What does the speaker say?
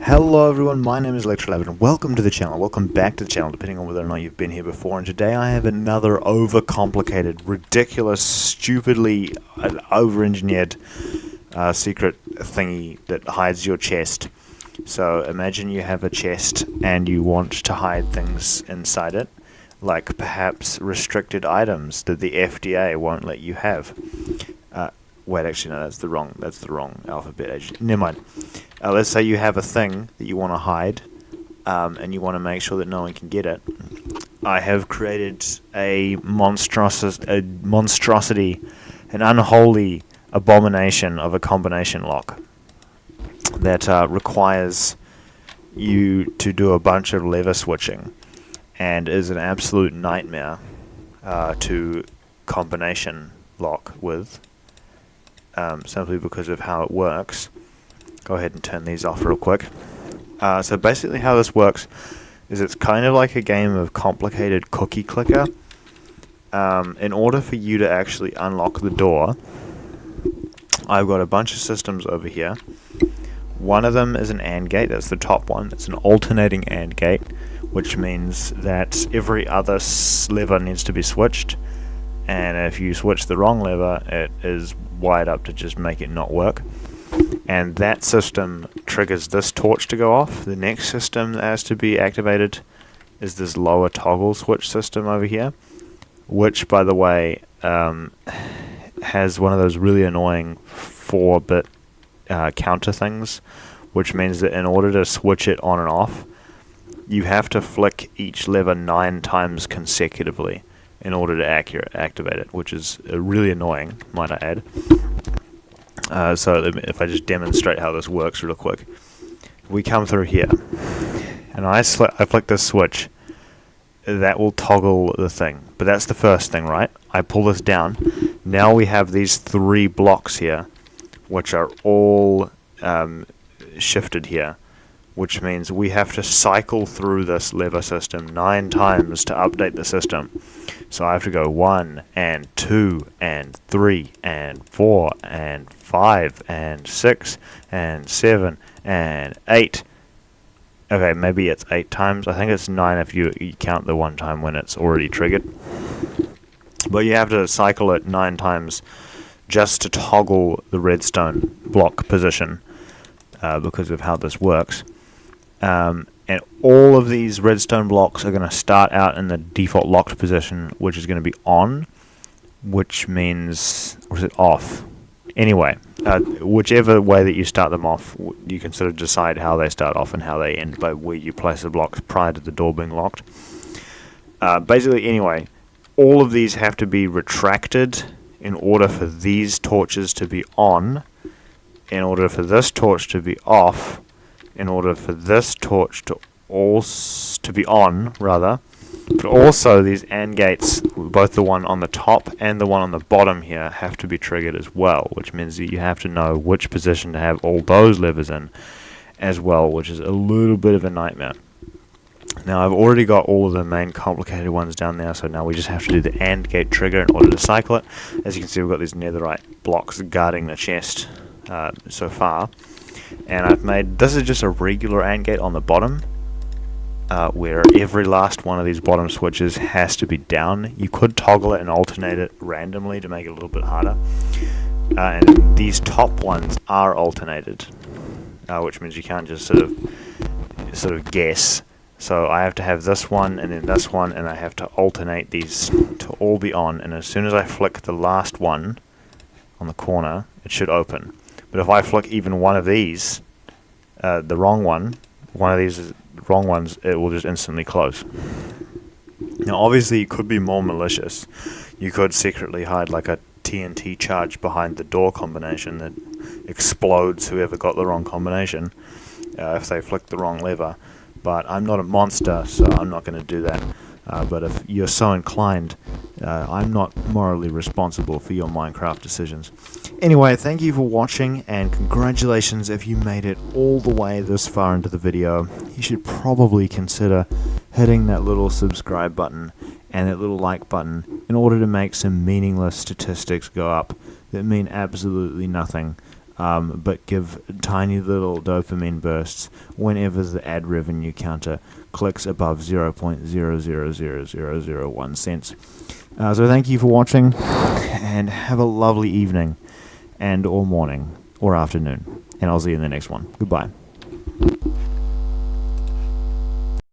Hello everyone, my name is Olectralab and welcome to the channel. Welcome back to the channel, depending on whether or not you've been here before. And today I have another overcomplicated, ridiculous, stupidly over-engineered secret thingy that hides your chest. So imagine you have a chest and you want to hide things inside it, like perhaps restricted items that the FDA won't let you have. Wait, actually no, that's the wrong alphabet. Never mind. Let's say you have a thing that you want to hide, and you want to make sure that no one can get it. I have created a monstrosity, an unholy abomination of a combination lock that requires you to do a bunch of lever switching, and is an absolute nightmare to combination lock with, simply because of how it works. Go ahead and turn these off real quick. So basically how this works is it's kind of like a game of complicated cookie clicker. In order for you to actually unlock the door, I've got a bunch of systems over here. One of them is an AND gate, that's the top one. It's an alternating AND gate, which means that every other lever needs to be switched, and if you switch the wrong lever, it is wired up to just make it not work. And that system triggers this torch to go off. The next system that has to be activated is this lower toggle switch system over here, which, by the way, has one of those really annoying 4-bit counter things, which means that in order to switch it on and off, you have to flick each lever 9 times consecutively in order to activate it, which is really annoying, might I add. So if I just demonstrate how this works real quick, we come through here, and I flick this switch, that will toggle the thing. But that's the first thing, right? I pull this down. Now we have these 3 blocks here, which are all shifted here, which means we have to cycle through this lever system 9 times to update the system. So I have to go 1 and 2 and 3 and 4 and 5 and 6 and 7 and 8. Okay, maybe it's 8 times. I think it's 9 if you count the one time when it's already triggered. But you have to cycle it 9 times just to toggle the redstone block position, because of how this works. And all of these redstone blocks are going to start out in the default locked position, which is going to be on, which means, or is it off? Anyway, whichever way that you start them off, you can sort of decide how they start off and how they end by where you place the blocks prior to the door being locked. Basically, anyway, all of these have to be retracted in order for these torches to be on, in order for this torch to be off, in order for this torch to be on, rather. But also these AND gates, both the one on the top and the one on the bottom here, have to be triggered as well, which means that you have to know which position to have all those levers in as well, which is a little bit of a nightmare. Now I've already got all of the main complicated ones down there, so now we just have to do the AND gate trigger in order to cycle it. As you can see, we've got these netherite blocks guarding the chest so far. And I've made, this is just a regular AND gate on the bottom, where every last one of these bottom switches has to be down. You could toggle it and alternate it randomly to make it a little bit harder. And these top ones are alternated, which means you can't just sort of guess. So I have to have this one and then this one, and I have to alternate these to all be on. And as soon as I flick the last one on the corner, it should open. But if I flick even one of these, the wrong one, one of these wrong ones, it will just instantly close. Now obviously you could be more malicious. You could secretly hide like a TNT charge behind the door combination that explodes whoever got the wrong combination if they flick the wrong lever. But I'm not a monster, so I'm not going to do that. But if you're so inclined, I'm not morally responsible for your Minecraft decisions. Anyway, thank you for watching, and congratulations if you made it all the way this far into the video. You should probably consider hitting that little subscribe button and that little like button in order to make some meaningless statistics go up that mean absolutely nothing but give tiny little dopamine bursts whenever the ad revenue counter clicks above 0.000001 cents. So thank you for watching, and have a lovely evening and or morning or afternoon, and I'll see you in the next one. Goodbye.